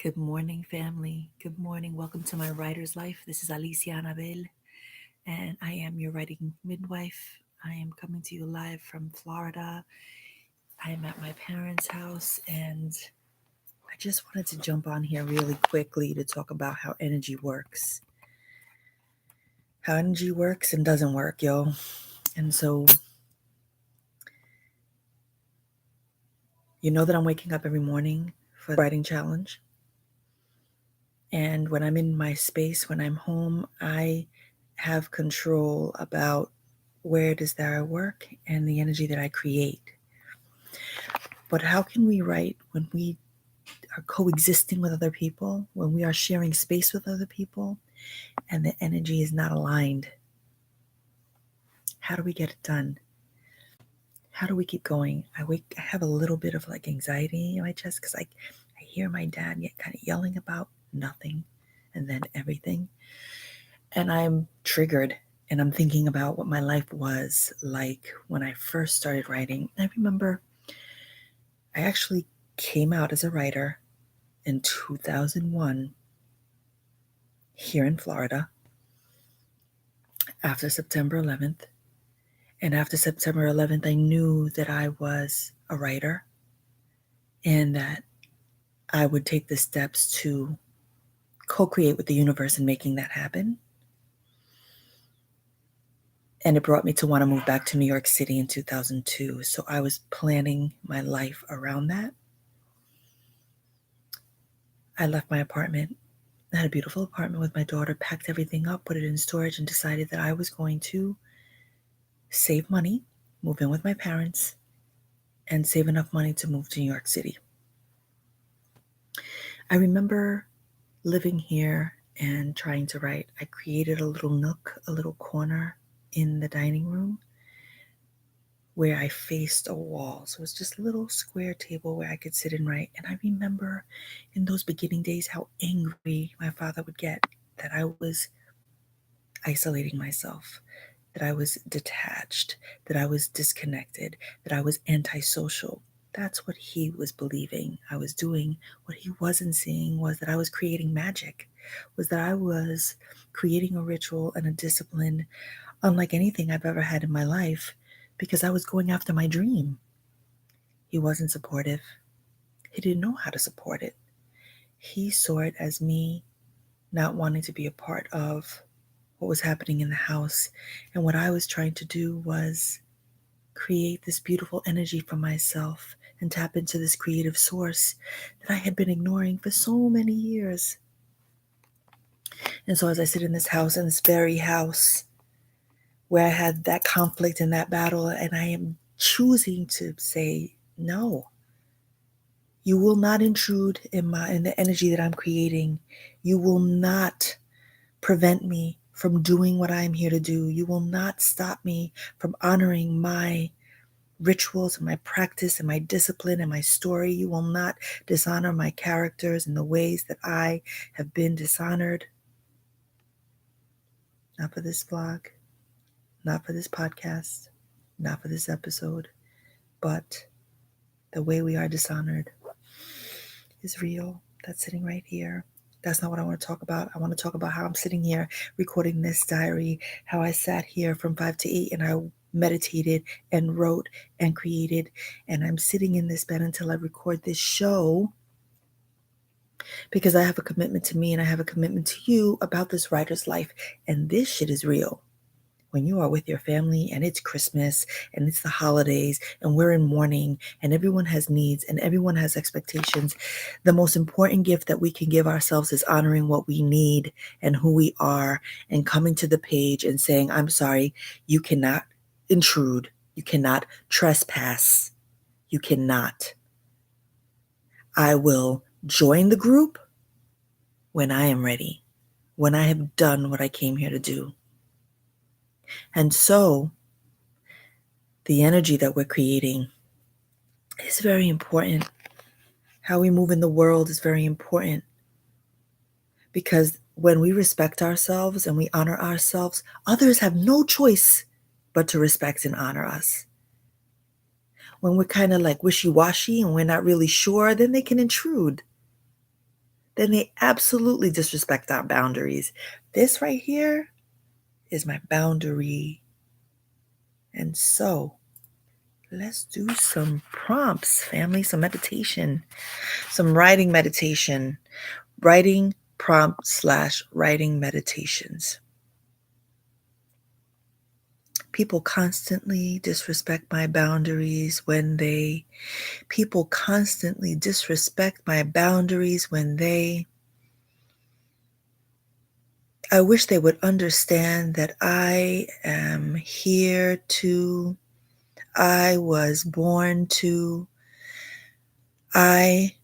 Good morning, family. Good morning. Welcome to my writer's life. This is Alicia Anabel, and I am your writing midwife. I am coming to you live from Florida. I am at my parents' house, and I just wanted to jump on here really quickly to talk about how energy works. How energy works and doesn't work, yo. And so, you know that I'm waking up every morning for the writing challenge. And when I'm in my space, when I'm home, I have control about where it is that I work and the energy that I create. But how can we write when we are coexisting with other people, when we are sharing space with other people, and the energy is not aligned? How do we get it done? How do we keep going? I have a little bit of like anxiety in my chest because I hear my dad kind of yelling about nothing and then everything. And I'm triggered and I'm thinking about what my life was like when I first started writing. I remember I actually came out as a writer in 2001 here in Florida after September 11th. And after September 11th, I knew that I was a writer and that I would take the steps to co-create with the universe in making that happen. And it brought me to want to move back to New York City in 2002. So I was planning my life around that. I left my apartment. I had a beautiful apartment with my daughter, packed everything up, put it in storage, and decided that I was going to save money, move in with my parents, and save enough money to move to New York City. I remember living here and trying to write. I created a little nook, a little corner in the dining room where I faced a wall. So it was just a little square table where I could sit and write. And I remember in those beginning days how angry my father would get that I was isolating myself, that I was detached, that I was disconnected, that I was antisocial. That's what he was believing I was doing. What he wasn't seeing was that I was creating magic, was that I was creating a ritual and a discipline unlike anything I've ever had in my life because I was going after my dream. He wasn't supportive. He didn't know how to support it. He saw it as me not wanting to be a part of what was happening in the house. And what I was trying to do was create this beautiful energy for myself and tap into this creative source that I had been ignoring for so many years. And so as I sit in this house, in this very house where I had that conflict and that battle, and I am choosing to say, no, you will not intrude in the energy that I'm creating. You will not prevent me from doing what I'm here to do. You will not stop me from honoring my rituals and my practice and my discipline and my story. You will not dishonor my characters in the ways that I have been dishonored. Not for this vlog, not for this podcast, not for this episode, but the way we are dishonored is real. That's sitting right here. That's not what I want to talk about. I want to talk about how I'm sitting here recording this diary, how I sat here from 5 to 8 and I meditated and wrote and created. And I'm sitting in this bed until I record this show because I have a commitment to me and I have a commitment to you about this writer's life. And this shit is real. When you are with your family and it's Christmas and it's the holidays and we're in mourning and everyone has needs and everyone has expectations, the most important gift that we can give ourselves is honoring what we need and who we are and coming to the page and saying, I'm sorry, you cannot intrude. You cannot trespass. You cannot. I will join the group when I am ready, when I have done what I came here to do. And so the energy that we're creating is very important. How we move in the world is very important because when we respect ourselves and we honor ourselves, others have no choice but to respect and honor us. When we're kind of like wishy-washy and we're not really sure, then they can intrude. then they absolutely disrespect our boundaries. This right here is my boundary. And so let's do some prompts, family, some meditation, some writing meditation, writing prompt slash writing meditations. People constantly disrespect my boundaries when they, people constantly disrespect my boundaries when they, I wish they would understand that I am here to, I was born to, I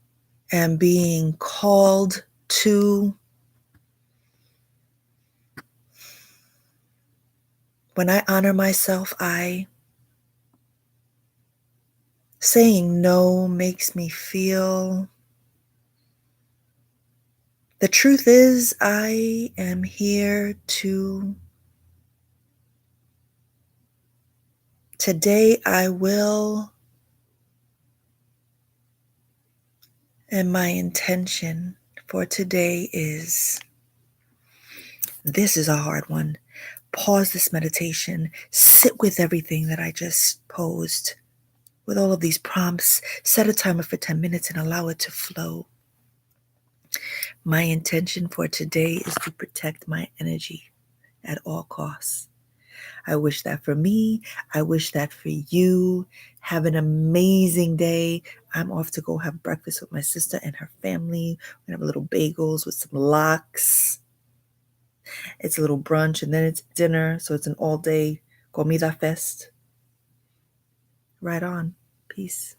am being called to. When I honor myself, saying no makes me feel. The truth is, I am here to. Today I will, and my intention for today is, this is a hard one. Pause this meditation, sit with everything that I just posed, with all of these prompts, set a timer for 10 minutes and allow it to flow. My intention for today is to protect my energy at all costs. I wish that for me. I wish that for you. Have an amazing day. I'm off to go have breakfast with my sister and her family. We're going to have little bagels with some lox. It's a little brunch and then it's dinner. So it's an all day comida fest. Right on. Peace.